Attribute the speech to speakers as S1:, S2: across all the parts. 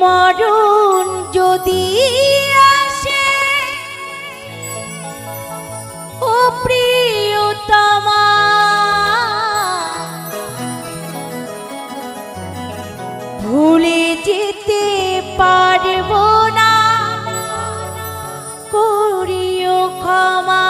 S1: মরণ যদি আসে ও প্রিয়তমা, ভুলে যেতে পারবো না, করিও ক্ষমা।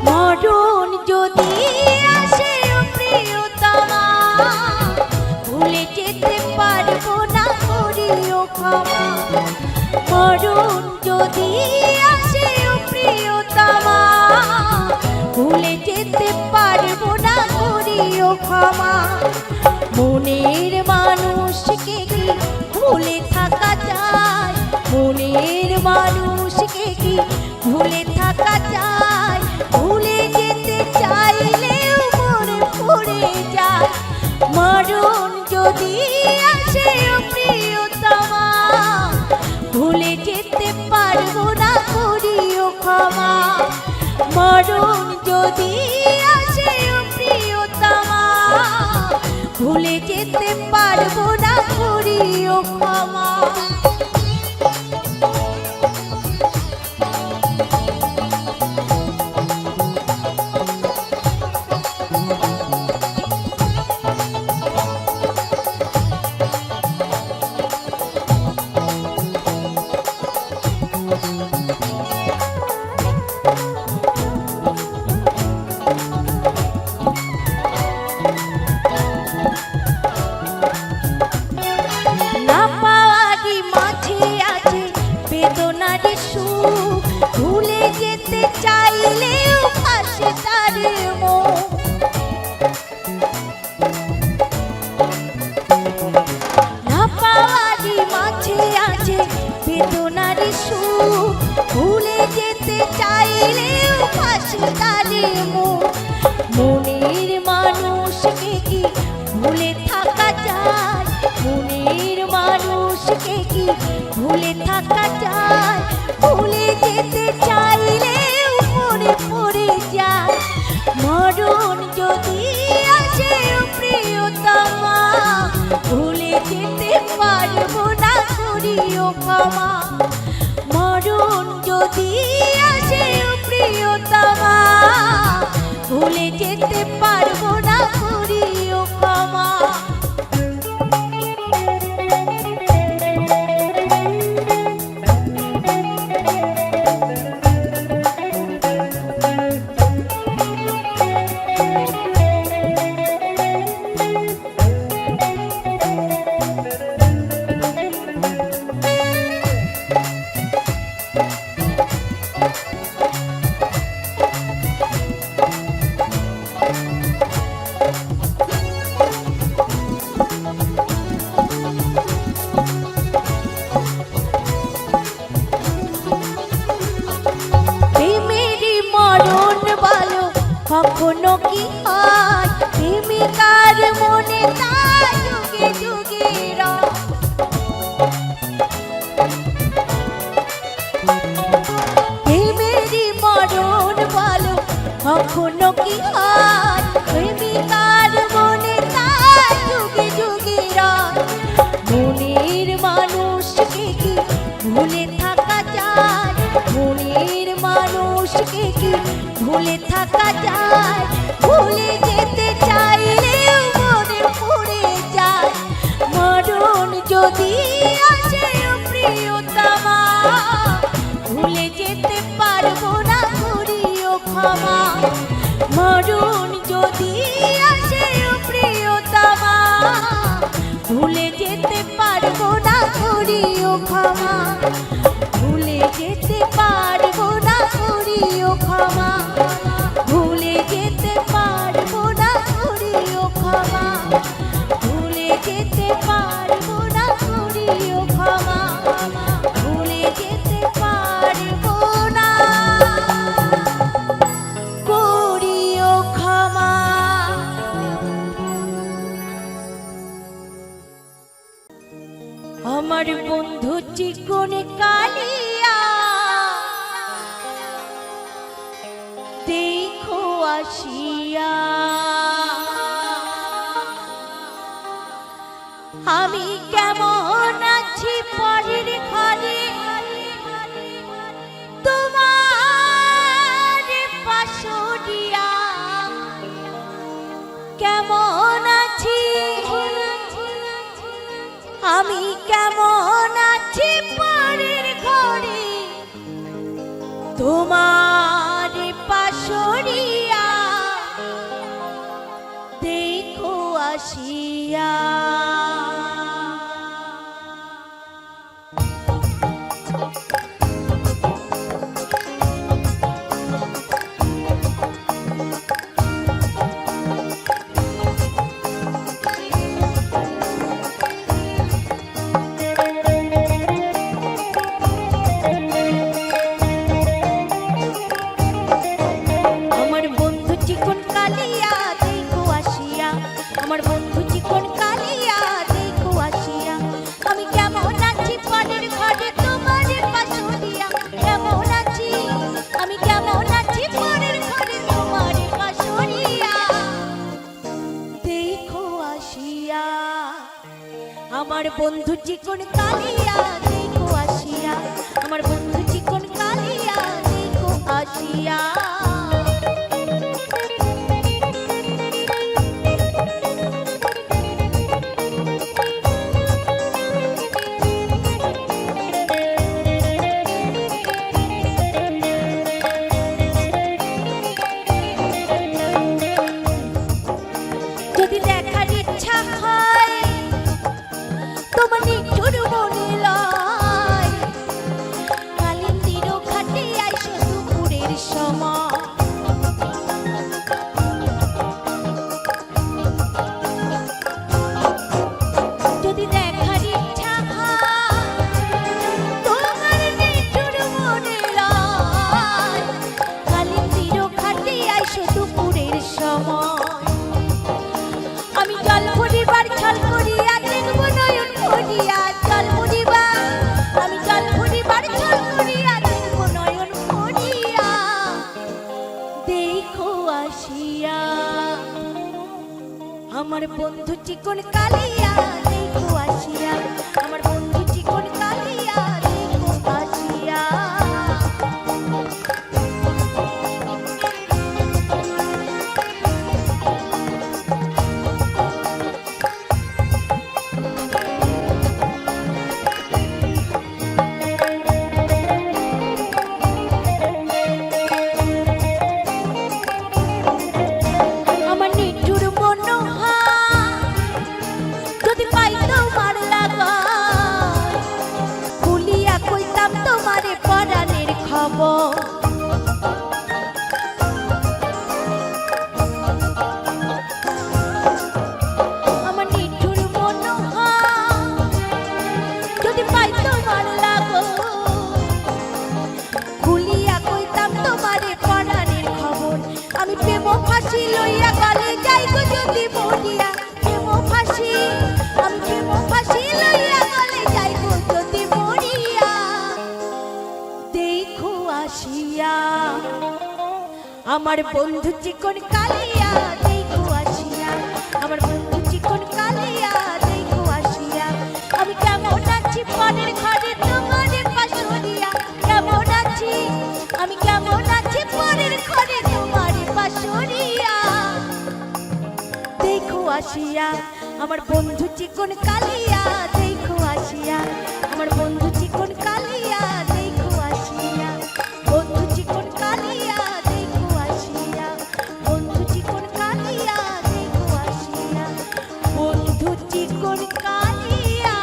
S1: মরণ যদি আসে ও প্রিয়তমা, ভুলে যেতে পারবো না, করিও ক্ষমা। মরণ যদি আসে ও প্রিয়তমা, ভুলে যেতে পারবো না, করিও ক্ষমা। মনের মানুষকে কি ভুলে থাকা যায়? মনের মানুষকে কি ভুলে থাকা যায়? ভুলে যেতে চাইলেও মনে পড়ে যায়। মরণ যদি আসে ও প্রিয়তমা, ভুলে যেতে পারবো না, করিও ক্ষমা। মরণ যদি আসে ও প্রিয়তমা, ভুলে যেতে পারবো না, করিও ক্ষমা। না পাওয়ারই মাঝে আছে বেদনার সুখ, ভুলে যেতে চাইলেও আসে তার মুখ। না পাওয়ারই মাঝে আছে বেদনার সুখ, ভুলে যেতে চাইলেও আসে তার মুখ। মনের মানুষকে কি ভুলে থাকা যায়? মনের মানুষকে কি ভুলে থাকা যায়? ভুলে যেতে চাইলেও মনে পড়ে যায়। মরণ যদি আসে ও প্রিয়তমা, ভুলে যেতে পারবো না, করিও ক্ষমা। মরণ যদি আসে ও প্রিয়তমা, ভুলে যেতে পারবো না, করিও ক্ষমা। কখনো কি হয় প্রেমিকার মনে তাই যুগে যুগে রয়। প্রেমেরই মরণ বলো কখনো কি হয় প্রেমিকার মনে তাই যুগে যুগে রয়। মনের মানুষকে কি ভুলে থাকা যায়? মনের মানুষকে কি ভুলে থাকা যায়? ভুলে যেতে চাইলেও মনে পড়ে যায়। মরণ যদি আসে ও প্রিয়তমা, ভুলে যেতে পারবো না, করিও ক্ষমা। মরণ যদি আসে ও প্রিয়তমা, ভুলে যেতে পারবো না। করিও ক্ষমা, ভুলে যেতে পারবো না করিও ক্ষমা, ভুলে যেতে পারবো না করিও ক্ষমা, ভুলে যেতে পারবো না করিও ক্ষমা, ভুলে যেতে পারবো না করিও ক্ষমা। আমার বন্ধু চিকন কালিয়া দেখো আসিয়া, আমি কেমন আছি পরের ঘরে তোমার পাশরিয়া, কেমন আছি আমি কেমন আছি পরের ঘরে তোমার পাশরিয়া, দেখো আসিয়া। আমার বন্ধু চিকন কালিয়া দেখো আসিয়া, আমি কেমন আছি পরের ঘরে তোমার পাশরিয়া, কেমন আছি আমি কেমন আছি পরের ঘরে তোমার পাশরিয়া, দেখো আসিয়া। আমার বন্ধু চিকন কালিয়া দেখো আসিয়া, আমার বন্ধু চিকন কালিয়া দেখো আসিয়া। যদি দেখার ইচ্ছা হয় তোমার নিঠুর মনে লয়, কালিন্দির ঘাটে আইসো দুপুরের সময়, যদি দেখার ইচ্ছা হয় তোমার নিঠুর মনে লয়, কালিন্দির ঘাটে আইসো দুপুরের সময়, আমি জল ভরিবার ছল করিয়া দেখব নয়ন ভরিয়া, জল ভরিবার আমি জল ভরিবার ছল করিয়া দেখব নয়ন ভরিয়া, দেখো আসিয়া। আমার বন্ধু চিকন কালিয়া দেখো আসিয়া, আমার বন্ধু চিকন কালিয়া দেখো আসিয়া। আমার নিঠুর মনোহর যদি পাই তোমার লাগায়, ভুলিয়া কইতাম তোমারে পরাণের খবর, আমার নিঠুর মনোহর যদি পাই তোমার লাগায়, ভুলিয়া কইতাম তোমারে পরাণের খবর, আমি প্রেম ফাঁসি লইয়া গলে যাই গো যদি মরিয়া, প্রেম ফাঁসি আমি প্রেম ফাঁসি লইয়া গলে যাই গো যদি মরিয়া, দেখো আসিয়া। আমার বন্ধু চিকন কালিয়া দেখো আসিয়া, আমার বন্ধু চিকন কালিয়া দেখো আসিয়া, আমি কেমন আছি পরের ঘরে তোমার পাশরিয়া, কেমন আছি আমি কেমন আছি পরের ঘরে তোমার পাশরিয়া, দেখো আসিয়া। আমার বন্ধু চিকন কালিয়া দেখো আসিয়া, আমার বন্ধু চিকন কালিয়া দেখো আসিয়া, বন্ধু চিকন কালিয়া দেখো আসিয়া, বন্ধু চিকন কালিয়া দেখো আসিয়া, বন্ধু চিকন কালিয়া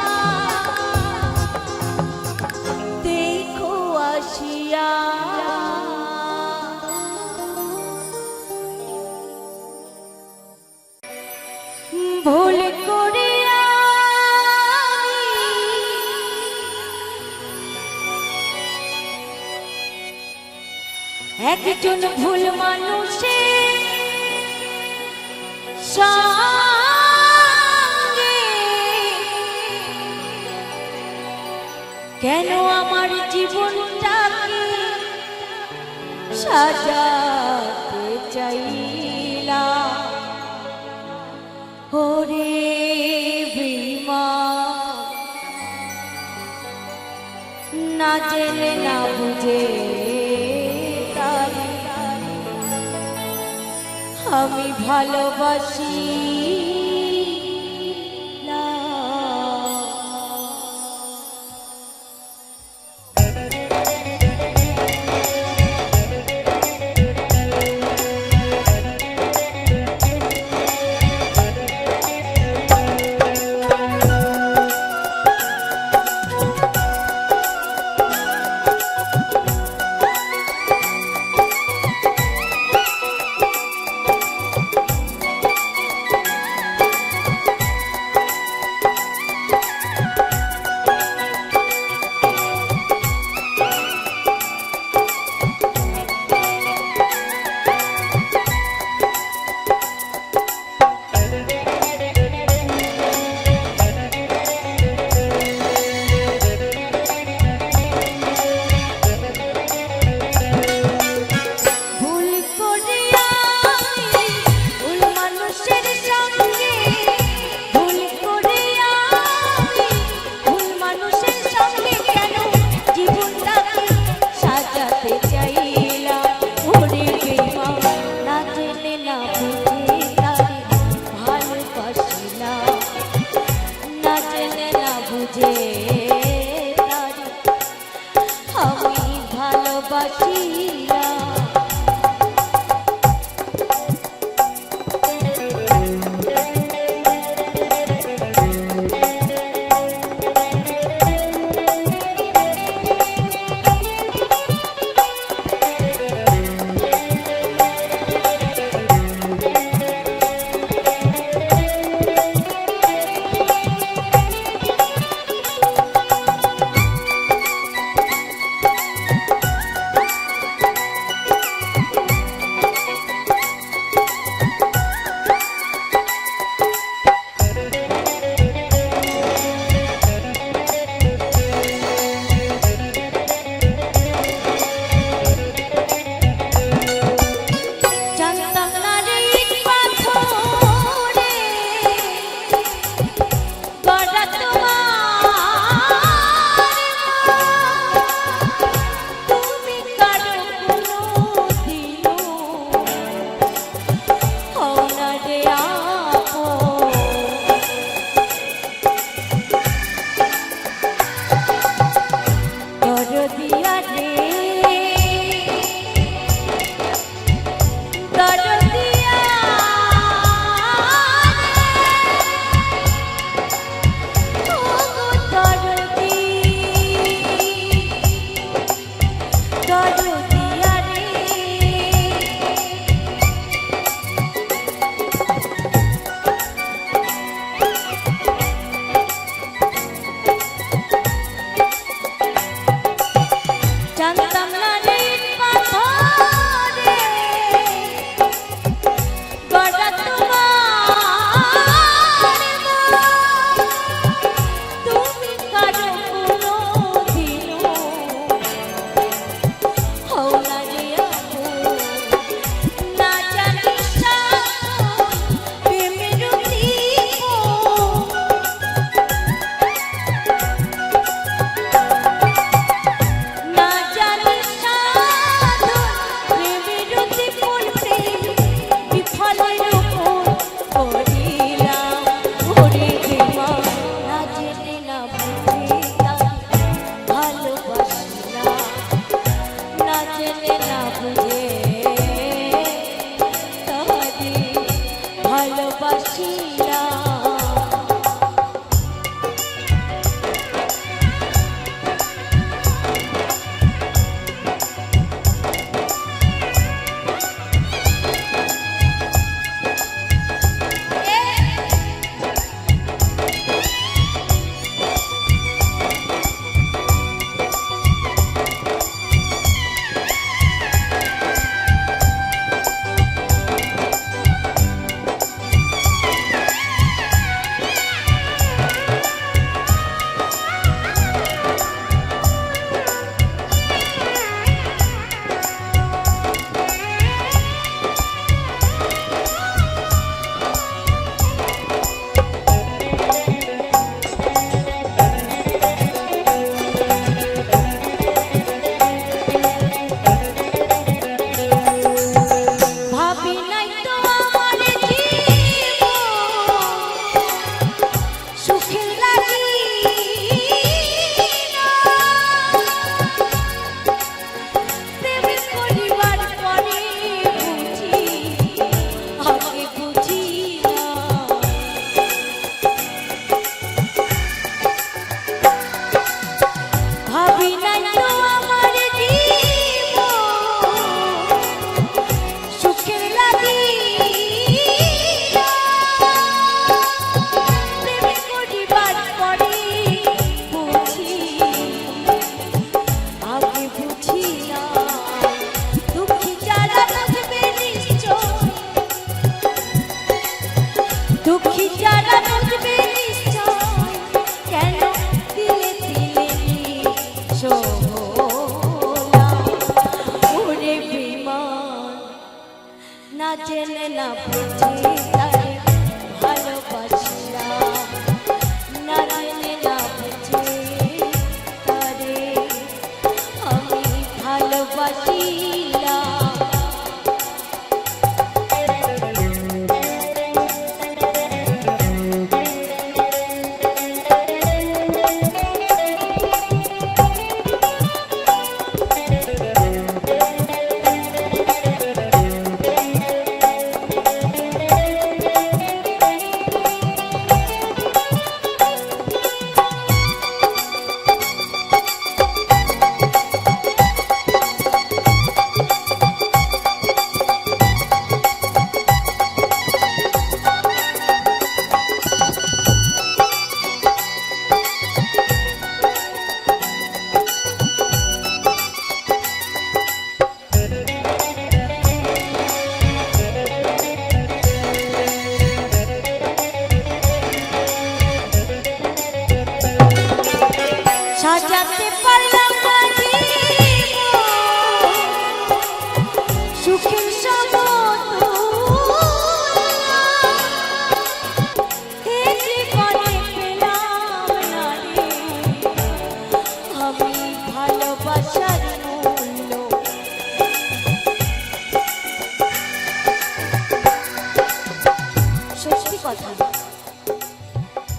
S1: একজন ভুল মানুষের সঙ্গে কেন আমার জীবনটাকে সাজাতে চাইলা ওরে বেঈমান না জেনে না বুঝে আমি ভালোবাসি না।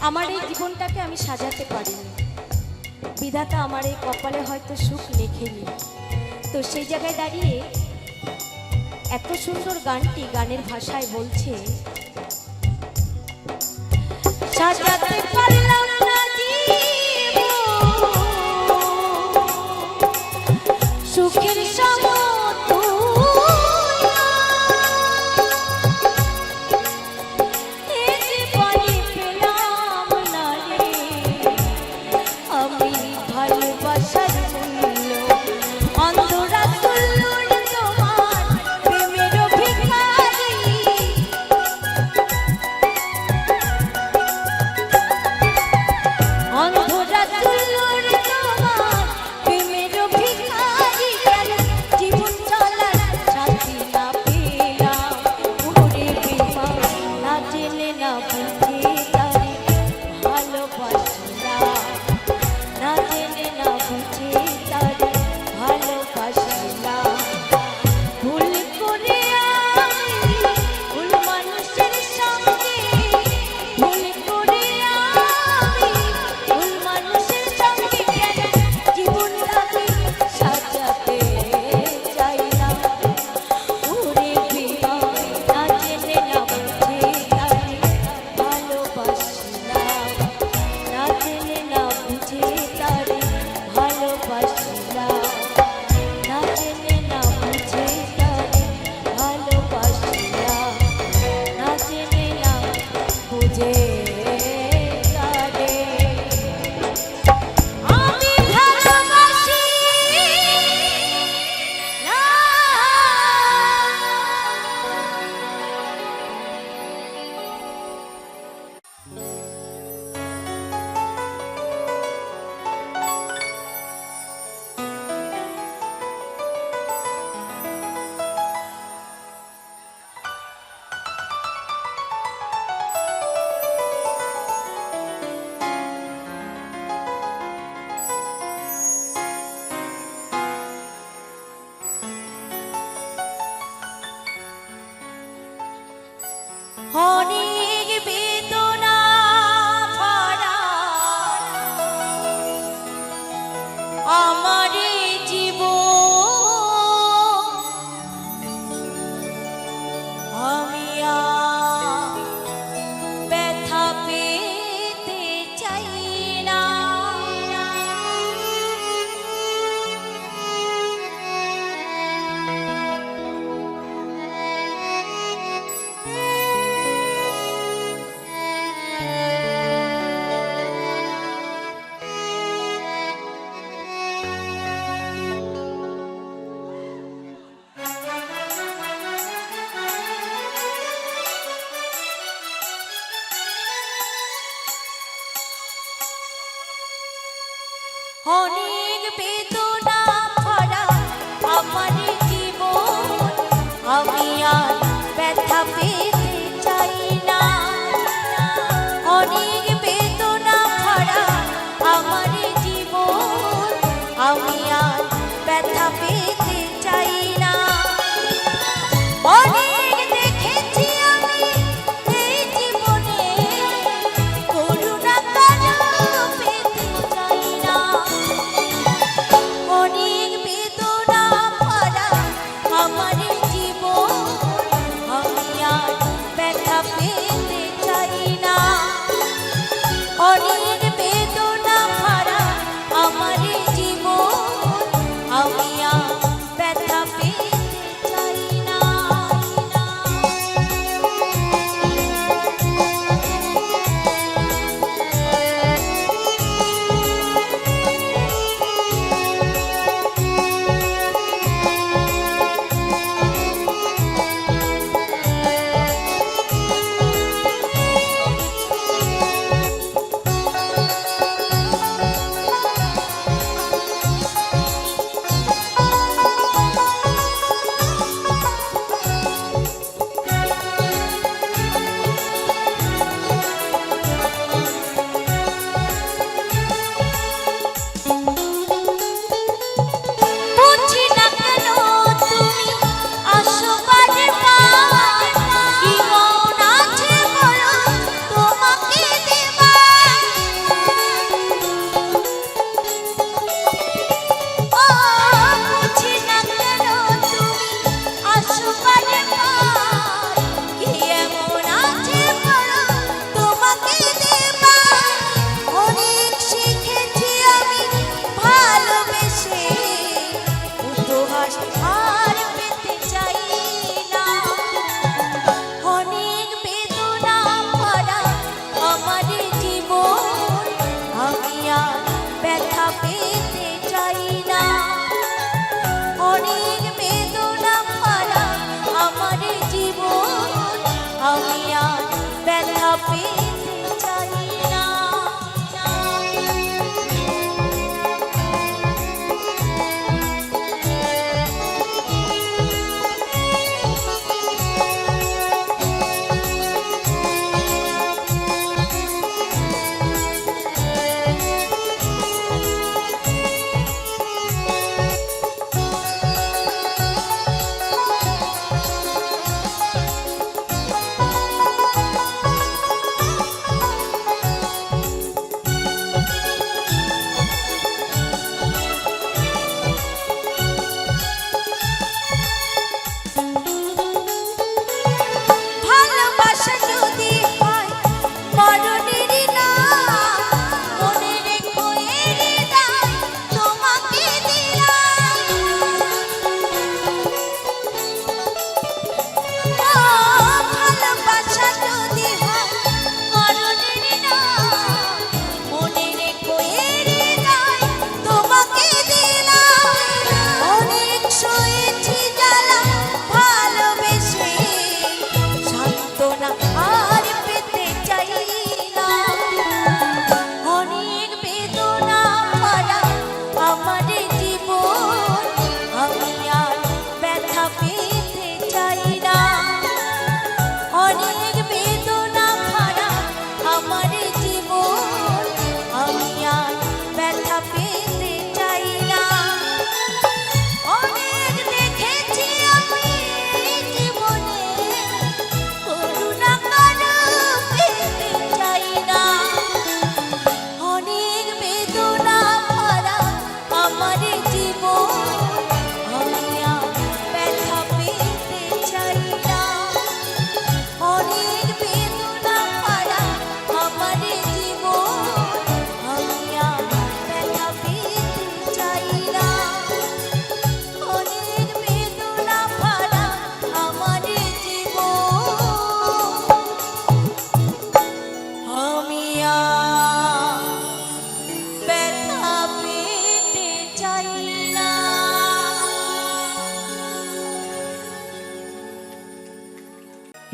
S1: আমার এই জীবনটাকে আমি সাজাতে পারিনি, বিধাতা আমার এই কপালে হয়তো সুখ লেখেনি। তো সেই জায়গায় দাঁড়িয়ে এত সুন্দর গানটি গানের ভাষায় বলছে, সাজাতে পারলাম না সুখের অনেক বেদনা ভরা আমার জীবন, আমি আর ব্যথা পেতে চাই না। অনেক বেদনা ভরা আমার জীবন, আমি আর ব্যথা পেতে চাই না। অনেক বেদনা ভরা আমার জীবন, আমি আর ব্যথা পেতে চাই না। অনেক দেখেছি আমি এই জীবনে, করুণা কারো পেতে চাই না। অনেক বেদনা ভরা আমার জীবন, আমি আর ব্যথা পেতে চাই না। অনেক বেদনা ভরা আমার জীবন, আমি আর ব্যথা পেতে চাই না।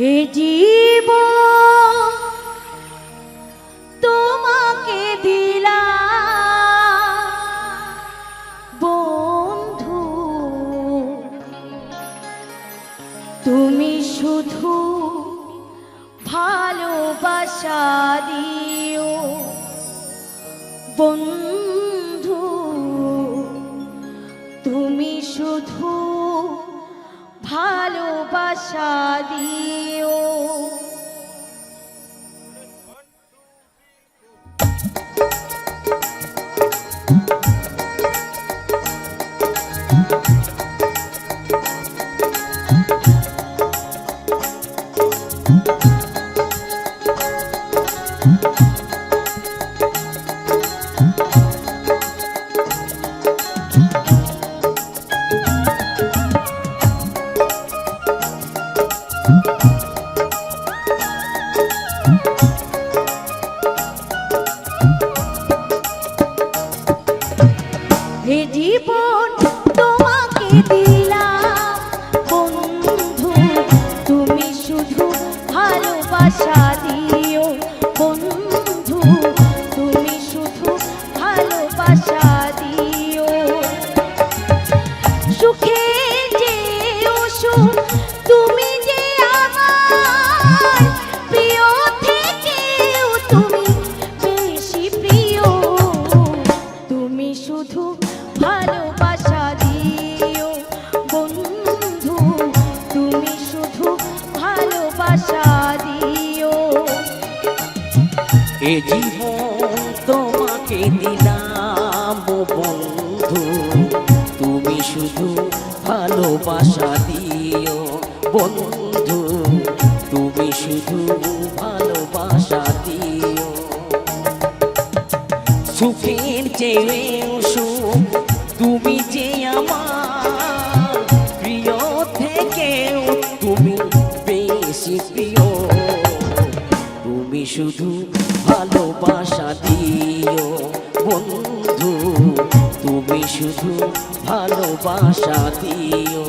S1: হে জীবন তোমাকে দিলাম বন্ধু, তুমি শুধু ভালোবাসা দিও বন্ধু, তুমি শুধু ভালোবাসা দিও। হে জীবন তোমাকে দিলাম বন্ধু, তুমি শুধু ভালোবাসা দিও বন্ধু, তুমি শুধু ভালোবাসা দিও। সুখে যে সুখ তুমি যে আমার প্রিয় থেকেও তুমি বেশি প্রিয়, তুমি শুধু ভালোবাসা দিও বন্ধু, তুমি শুধু ভালোবাসা দিও।
S2: এ জীবন তোমাকে দিলাম বন্ধু, তুমি শুধু ভালোবাসা দিও বন্ধু, তুমি শুধু ভালোবাসা দিও। সুখের চেয়ে সুখ তুমি যে আমার প্রিয় থেকেও তুমি বেশি প্রিয়, তুমি শুধু ভালোবাসা দিও বন্ধু, তুমি শুধু ভালোবাসা দিও।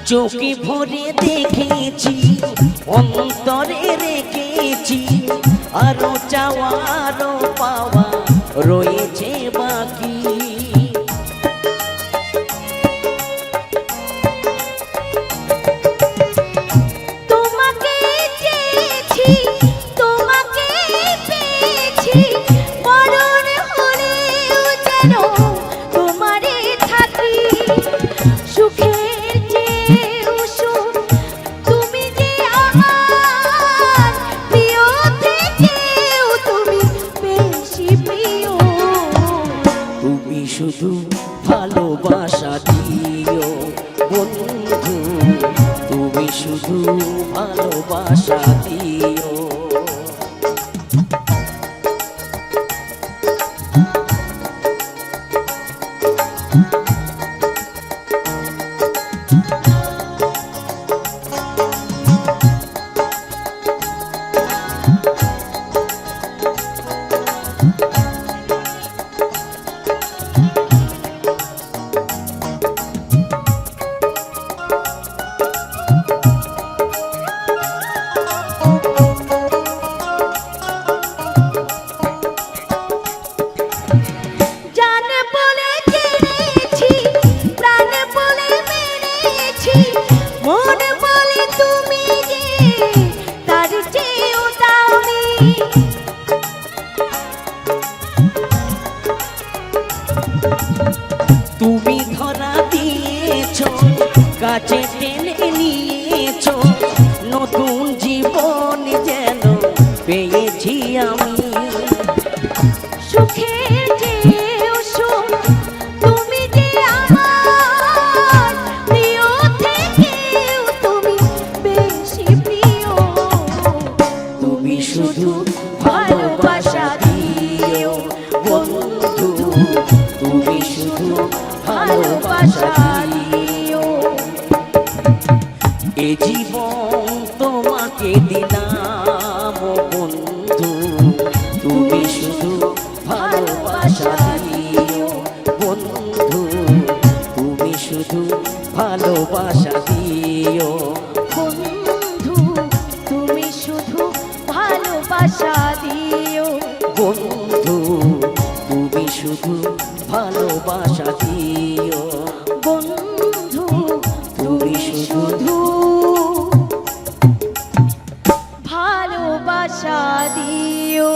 S2: চোখে ভরে দেখেছি অন্তরে রেখেছি, আরো চাওয়া আরো পাওয়া রয়েছে বাকি।
S1: তোমাকে চেয়েছি তোমাকে পেয়েছি, মরণ হলেও যেন তোমারে থাকি। সুখের চেয়েও সুখ তুমি যে আমার প্রিয় থেকেও তুমি বেশি প্রিয়,
S2: তুমি শুধু ভালোবাসা দিও বন্ধু, তুমি শুধু ভালোবাসা দিও। তোমাকে দিলাম ও বন্ধু, তুমি শুধু ভালোবাসা দিও বন্ধু, তুমি শুধু ভালোবাসা দিও
S1: বন্ধু তুমি শুধু ভালোবাসা দিও,
S2: বন্ধু তুমি শুধু ভালোবাসা দিও
S1: বন্ধু তুমি শুধু ভালোবাসা দিও।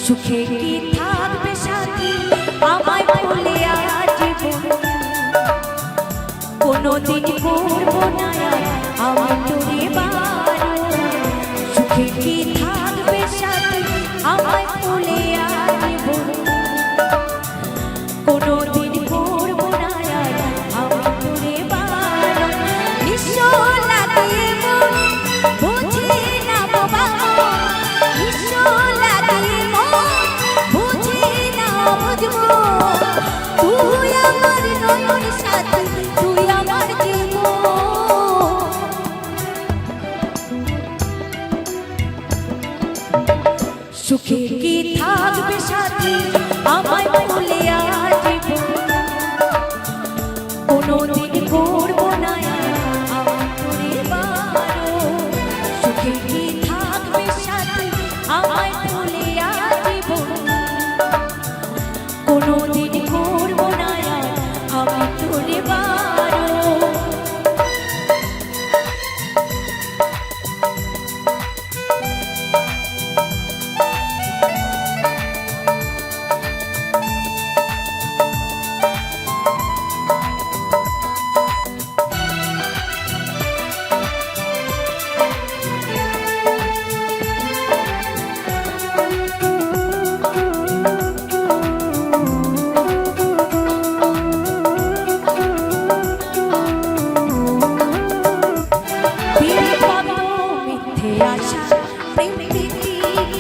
S1: সুখে কি থাকবে সাথী আমায় বলে আজীবন, কোনোদিন করবো না আমি তোরে বারণ। সুখে কি থাকবে সাথী আমায় বলে আজীবন, কোনোদিন করবো না আমি তোরে বারণ। নিঃস্ব লাগে মন বুঝি না বাবা, নিঃস্ব লাগে বুঝি না বুঝবো, তুই আমার নয়ন সাথী, তুই আমার জীবন। সুখে কি থাকবে সাথী আমায় ভুলে আজীবন, কোনোদিন করবো না আমার তোরে বারণ। সুখে কি থাকবে সাথী আমায় ভুলে আজীবন, কোনোদিন করবো না আমি তোরে বারণ।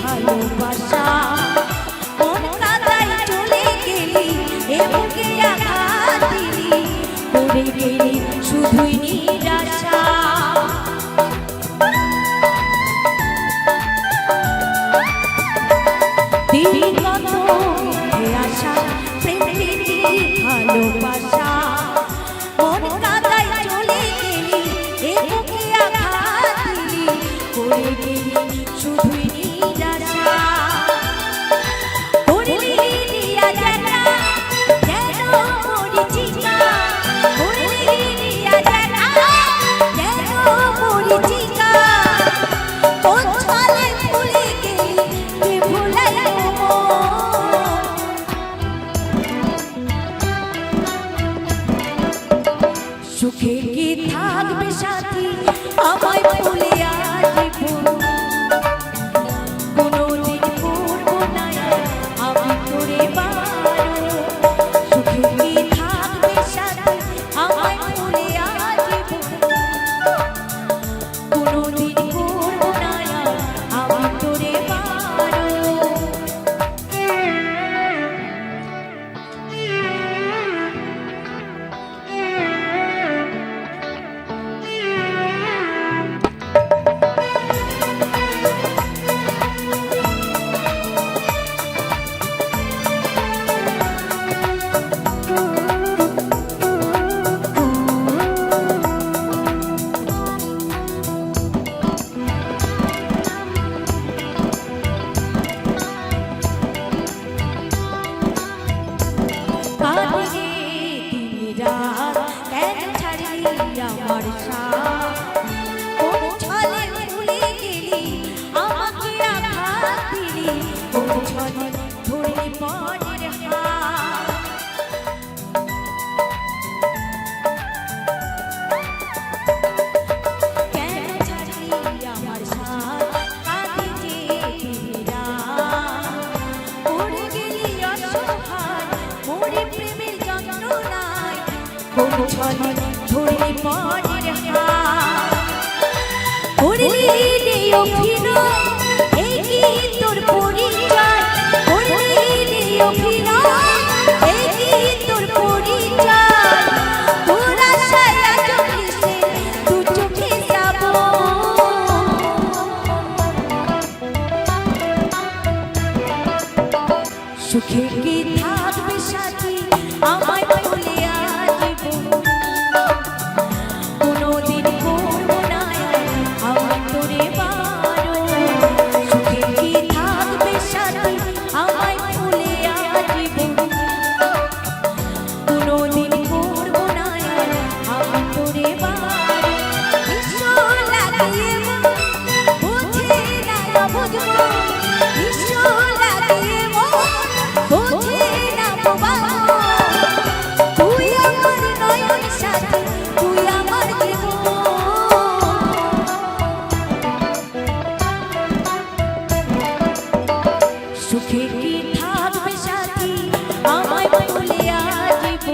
S1: ভালোবাসা মন কাদায় চলে গেলি এ বুকে আঘাত দিলি, পড়ে গেলি শুধুই নিরাশা। দিলি কত মিথ্যে আশা, প্রেম প্রীতি ভালোবাসা মন কাদায় চলে গেলি এ বুকে আঘাত দিলি, পড়ে গেলি শুধুই নিরাশা। করলি দিয়া জানা যেন মরিচিকা, করলি দিয়া জানা যেন মরিচিকা, কোন ছলে ভুলে গেলি কে ভুলাইলো মন। সুখে কি থাকবে সাথী আমায় ভুলে আজীবন, ছলে ধরলি পরের হাত করলি রে অভিনয় এই কি তোর পরিচয় করলি রে অভিনয় এই কি তোর পরিচয় তোর আশায় আজ ভেসে দু চোখে যাব সুখে কি থাকবে সাথী আমায় ভুলে আসব কোনোদিন করব না আমার তোরে বারো সুখে কি থাকবে সাথী আমায় ভুলে আসব কোনোদিন করব না আমার তোরে বারো ঈশ্বর লাগিয়ে বুঝে না বুঝবো ঈশ্বর লাগিয়ে বুঝে না বাবা তুই আমার নয়ন সাথী তুই আমার জীবন সুখে কি থাকবে সাথী আমায় ভুলে আসব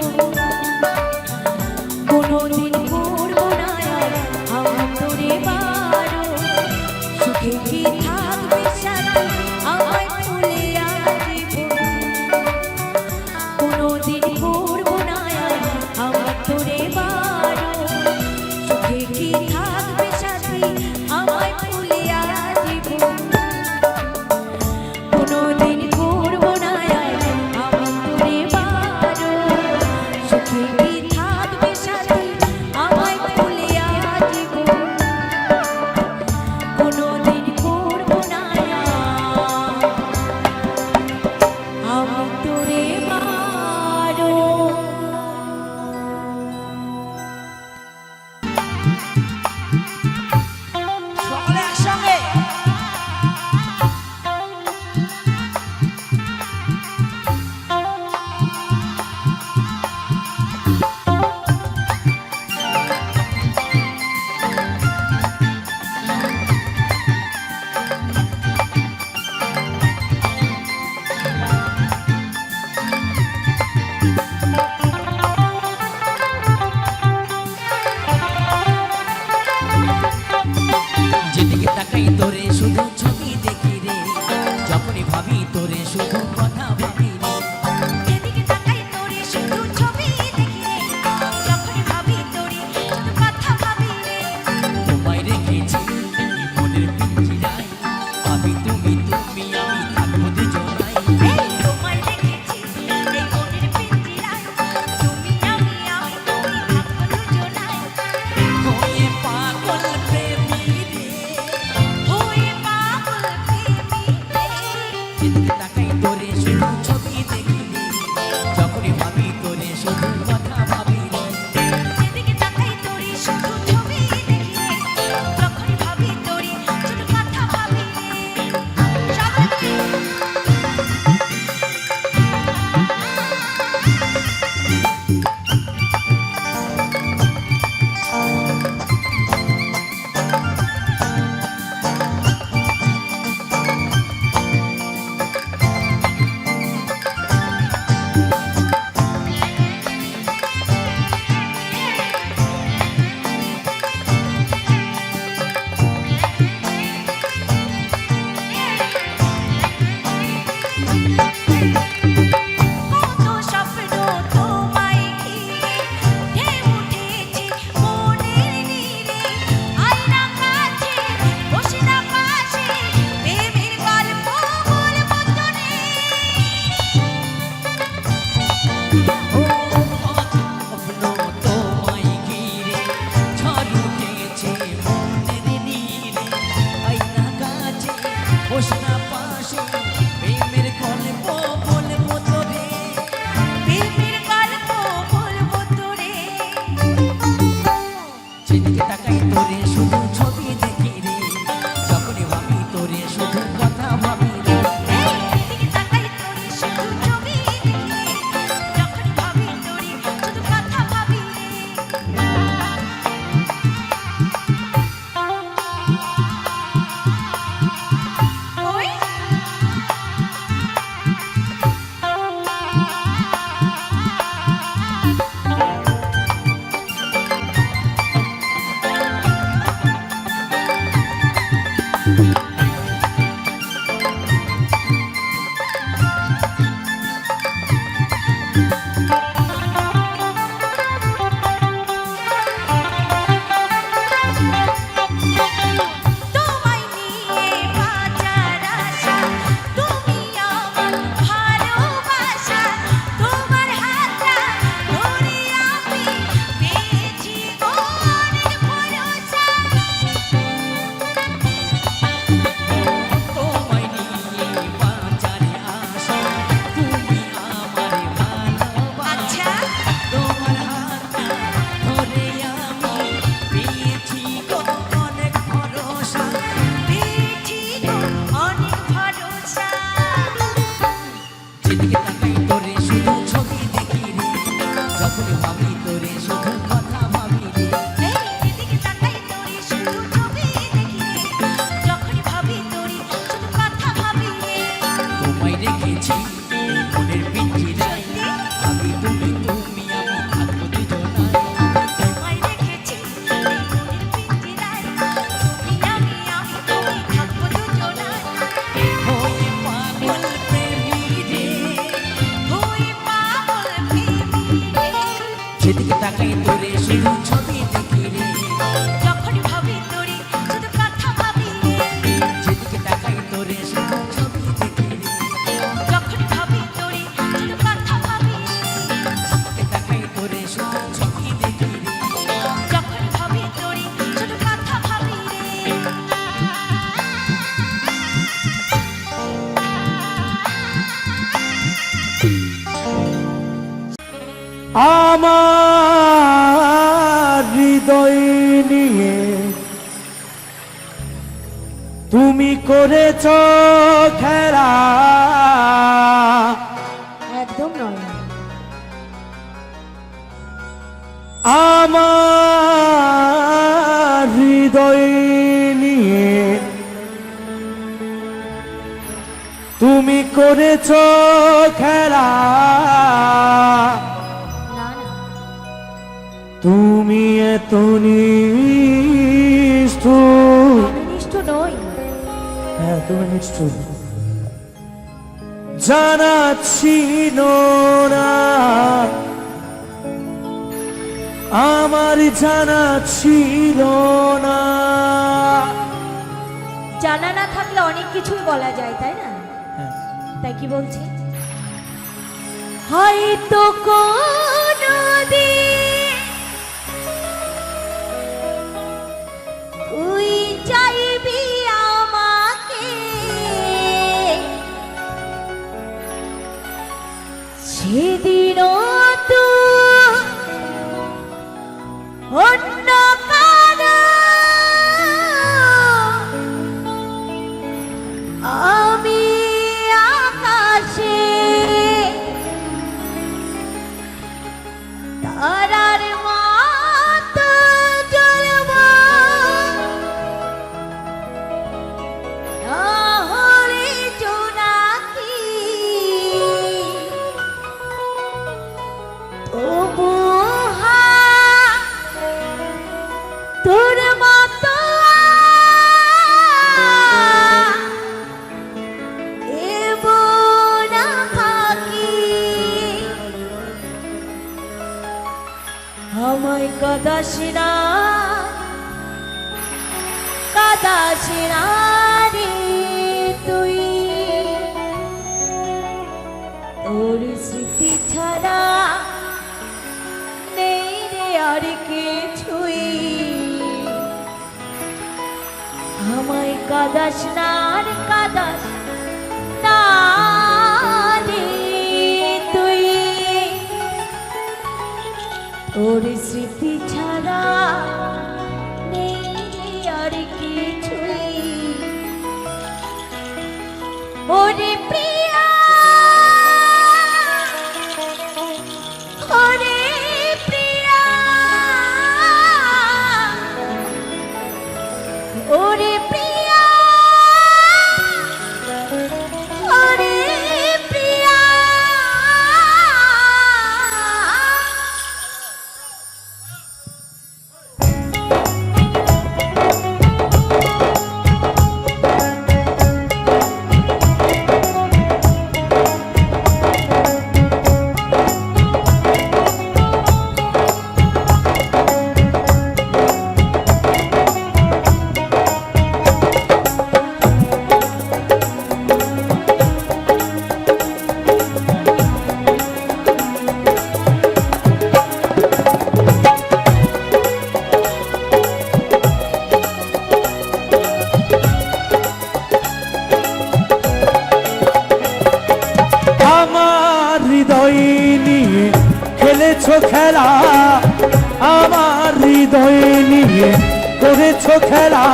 S1: কোনোদিন করব না আমার তোরে বারো সুখে কি থাকবে সাথী আমায় ভুলে আসব কোনোদিন করব না আমার তোরে বারো সুখে কি থাকবে সাথী আমায় ভুলে আসব কোনোদিন করব না আমার তোরে বারো সুখে কি থাকবে সাথী আমায় ভুলে আসব কোনোদিন করব না আমার তোরে বারো
S2: সকলে একসঙ্গে যেদিকে তাকাই তোরে শুধু ছবি দেখি রে যখনই ভাবি তোরে শুধু কথা ভাবি রে
S1: যেদিকে তাকাই তোরে শুধু ছবি দেখি রে যখন ভাবি তোরে শুধু কথা ভাবি রে
S2: তোমায় রেখেছি এই মনের পিঞ্জিরায় ভাবি তুমি তুমি আমি থাকবো দুজনাই
S1: এই তোমায় রেখেছি এই মনের পিঞ্জিরায় তুমি আমি থাকবো দুজনায়
S2: হয়ে পাগল প্রেমী রে
S1: হয়ে পাগল
S2: তাকাই তোরে শুধু ছবি দেখি রে
S1: যখন ভাবি তোরে শুধু কথা ভাবি রে
S2: যেদিকে তাকাই তোরে শুধু ছবি দেখি রে
S1: যখন ভাবি তোরে শুধু কথা ভাবি রে
S2: যেদিকে তাকাই তোরে শুধু ছবি দেখি রে
S1: যখন ভাবি তোরে শুধু কথা ভাবি রে
S3: আমার হৃদয় নিয়ে তুমি করেছ খেলা,
S1: একদম নয়।
S3: আমার হৃদয় নিয়ে তুমি করেছ খেলা,
S1: না না,
S3: তুমি এত নিষ্ঠুর।
S1: আমি নিষ্ঠ নই।
S3: হ্যাঁ তুমি নিষ্ঠুর, জানা ছিল না আমার, জানা ছিল না।
S1: জানা না থাকলে অনেক কিছুই বলা যায়, তাই না? তাই কি বলছি, হয়তো কোনদিন তুই চাইবি আমাকে, সেদিনও তো অন্য কারো আমি আকাশে তারার মতো জ্বলব, না হলে জোনাকি তবু তোর মতো এব না থাকি, আমায় কাদাস না, কাদাস না রে তুই, তোর স্মৃতি ছাড়া নেই রে আর কিছুই, আমায় কাদাস না আর কাদাস না রে তুই, তোর স্মৃতি ছাড়া নেই রে আর কিছুই, ওরে প্রিয়া, ওরে প্রিয়া, ওরে প্রিয়া, ওরে প্রিয়া,
S3: আমার হৃদয় নিয়ে খেলেছ খেলা, আমার হৃদয় নিয়ে করেছ খেলা,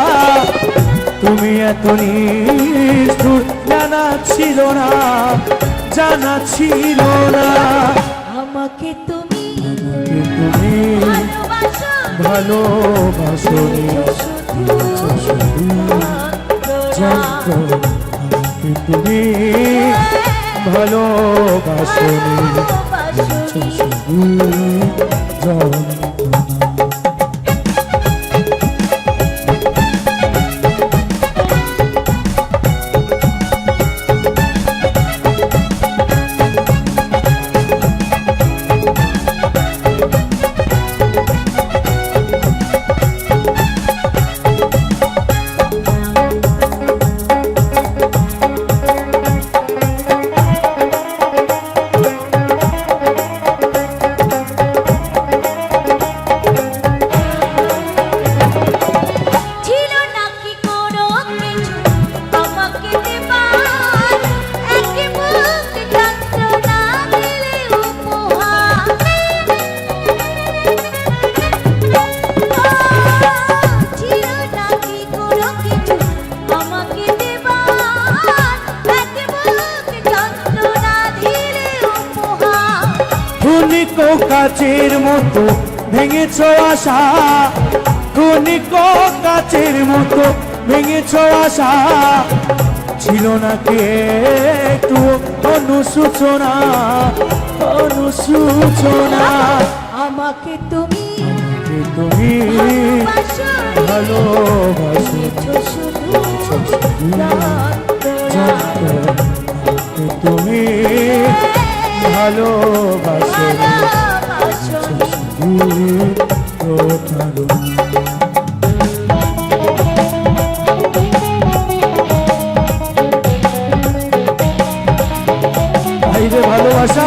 S3: তুমি এত নিষ্ঠুর জানা ছিল না, জানা ছিল না।
S1: আমাকে তুমি
S3: আমাকে তুমি
S1: ভালোবাসো,
S3: ভালোবাসনি,
S1: শুধু
S3: যন্ত্রণা। আমাকে তুমি ভালোবাসনি, শুধু যন্ত্রণা।
S1: কিছু আমাকে দেবার, এক বুক যন্ত্রণা দিলে উপহার। ছিল না কি কোনো কিছু আমাকে দেবার, এক বুক যন্ত্রণা দিলে উপহার।
S3: ক্ষণিক কাচের মতো ভেঙেছ আশা, ক্ষণিক কাচের মতো ভেঙেছ আশা, ছিল না কে একটু অনুসূচনা, অনুসূচনা।
S1: আমাকে তুমি
S3: আমাকে তুমি
S1: ভালোবাসো,
S3: ভালোবাসো,
S1: দিয়েছো শুধু যন্ত্রণা।
S3: আমাকে তুমি ভালোবাসো,
S1: ভালোবাসোনি।
S3: ভাইরে ভালোবাসা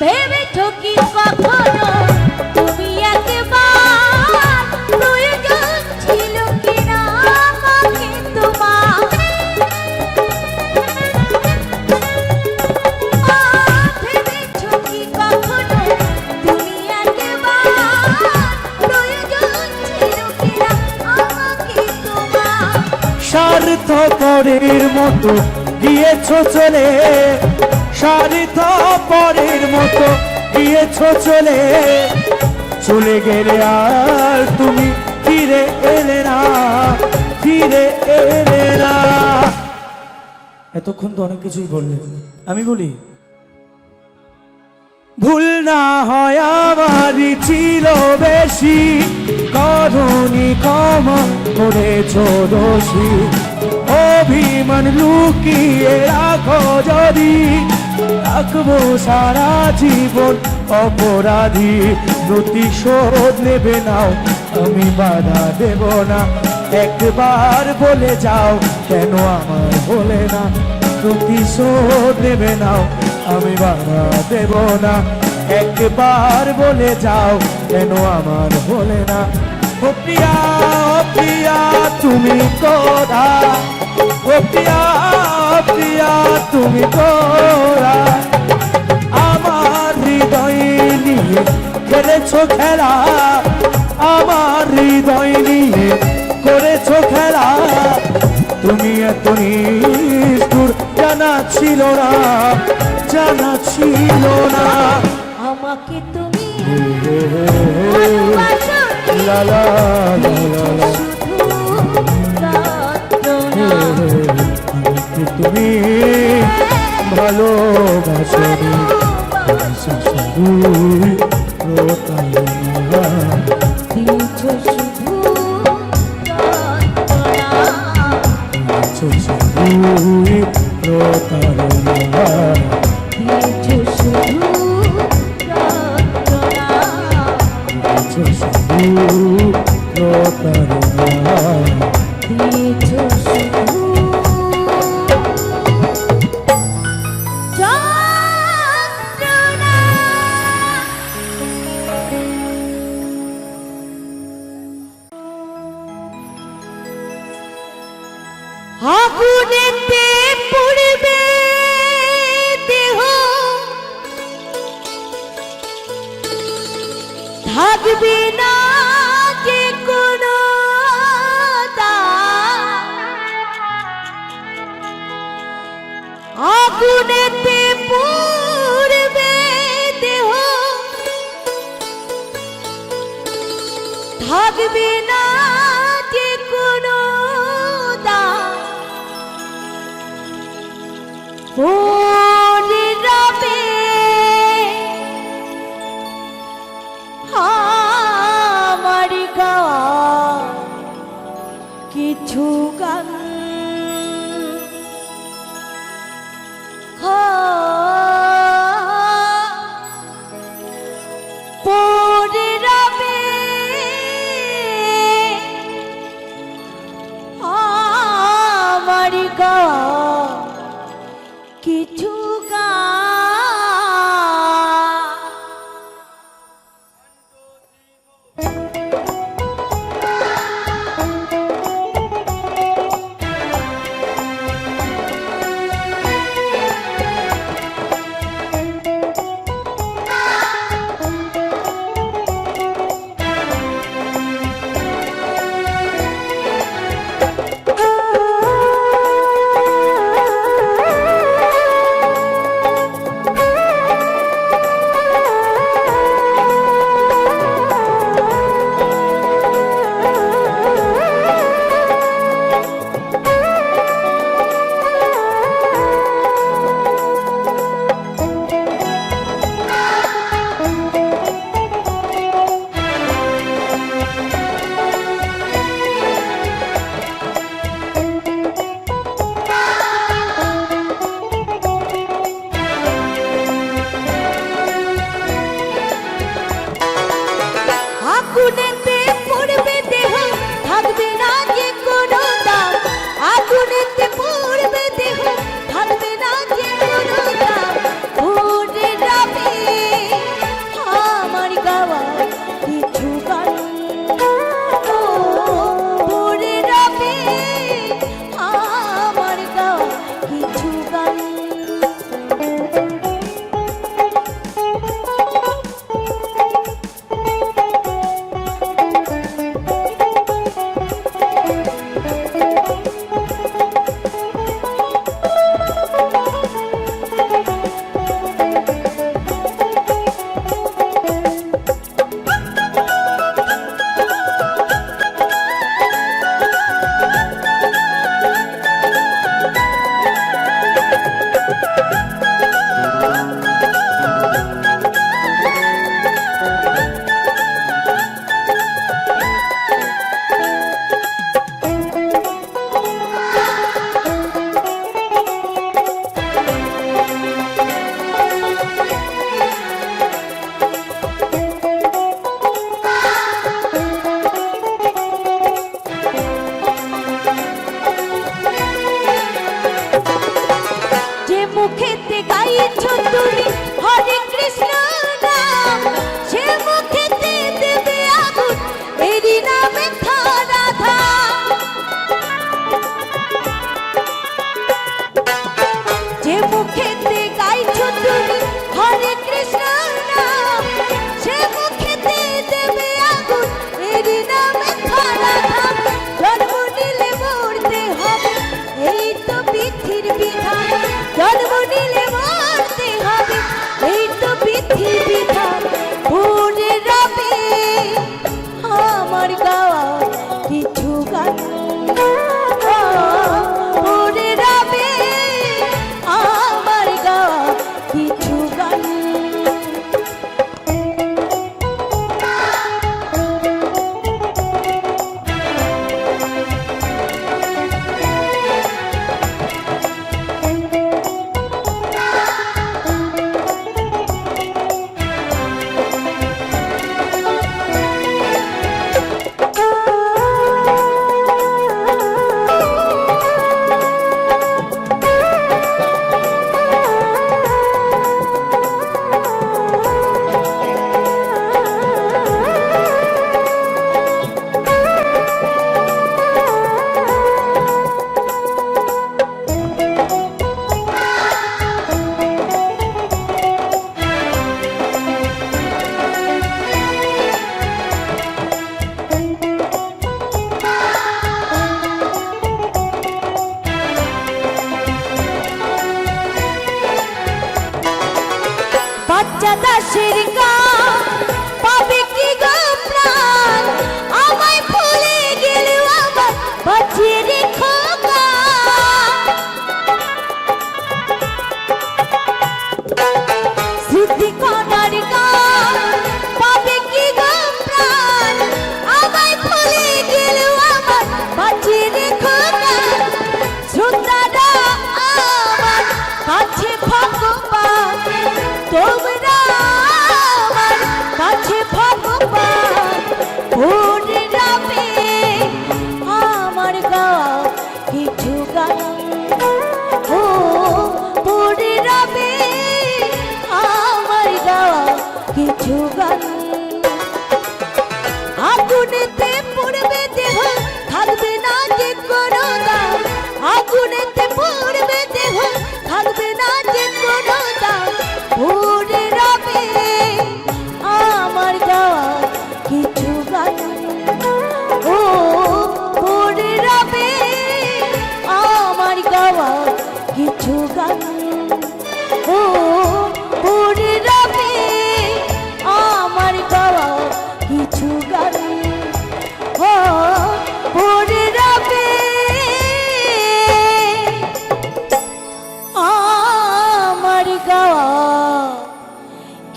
S1: ভেবেছো কি কখনো তুমি একবার, প্রয়োজন ছিল কিনা আমাকে তোমার? ভেবেছো কি কখনো তুমি একবার, প্রয়োজন ছিল কিনা আমাকে তোমার?
S3: স্বার্থপরের মতো গিয়েছ চলে, স্বার্থপরের মতো গিয়েছ চলে, চলে গেলে আর তুমি ফিরে এলে না, ফিরে এলে না। এতক্ষণ তো অনেক কিছুই বললে, আমি বলি ভুল না হয় আমারই ছিল বেশি, করনি ক্ষমা করেছ দোষী, অভিমান লুকিয়ে রাখো যদি, রাখবো সারা জীবন অপরাধী। প্রতিশোধ নেবে নাও, আমি বাধা দেব না, একবার বলে যাও কেন আমার বলে না। প্রতিশোধ নেবে নাও, আমি বাধা দেব না, একবার বলে যাও কেন আমার বলে না। ও প্রিয়া, ও প্রিয়া তুমি কোথায়, ও প্রিয়া, ও প্রিয়া তুমি কোথায়, আমার হৃদয় নিয়ে খেলেছো খেলা, আমার হৃদয় নিয়ে করেছো খেলা। তুমি এত নিষ্ঠুর জানা ছিল না, জানা ছিল না।
S1: আমাকে তুমি ভালোবাসো,
S3: লা লা লা লা লা। আমাকে তুমি ভালোবাসনি, শুধু প্রতারণা।
S1: দিয়েছো শুধু যন্ত্রণা।
S3: শুধু প্রতারণা।
S1: দিয়েছো শুধু যন্ত্রণা।
S3: শুধু প্রতারণা।
S1: দিয়েছো শুধু যন্ত্রণা। আগুনেতে পুড়বে দেহ, থাকবে না যে কোনো দাগ। আগুনেতে পুড়বে দেহ, থাকবে না যে কোনো কিছু গান পড়ে রবে আমার গাওয়া কিছু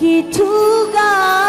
S1: কিছু গান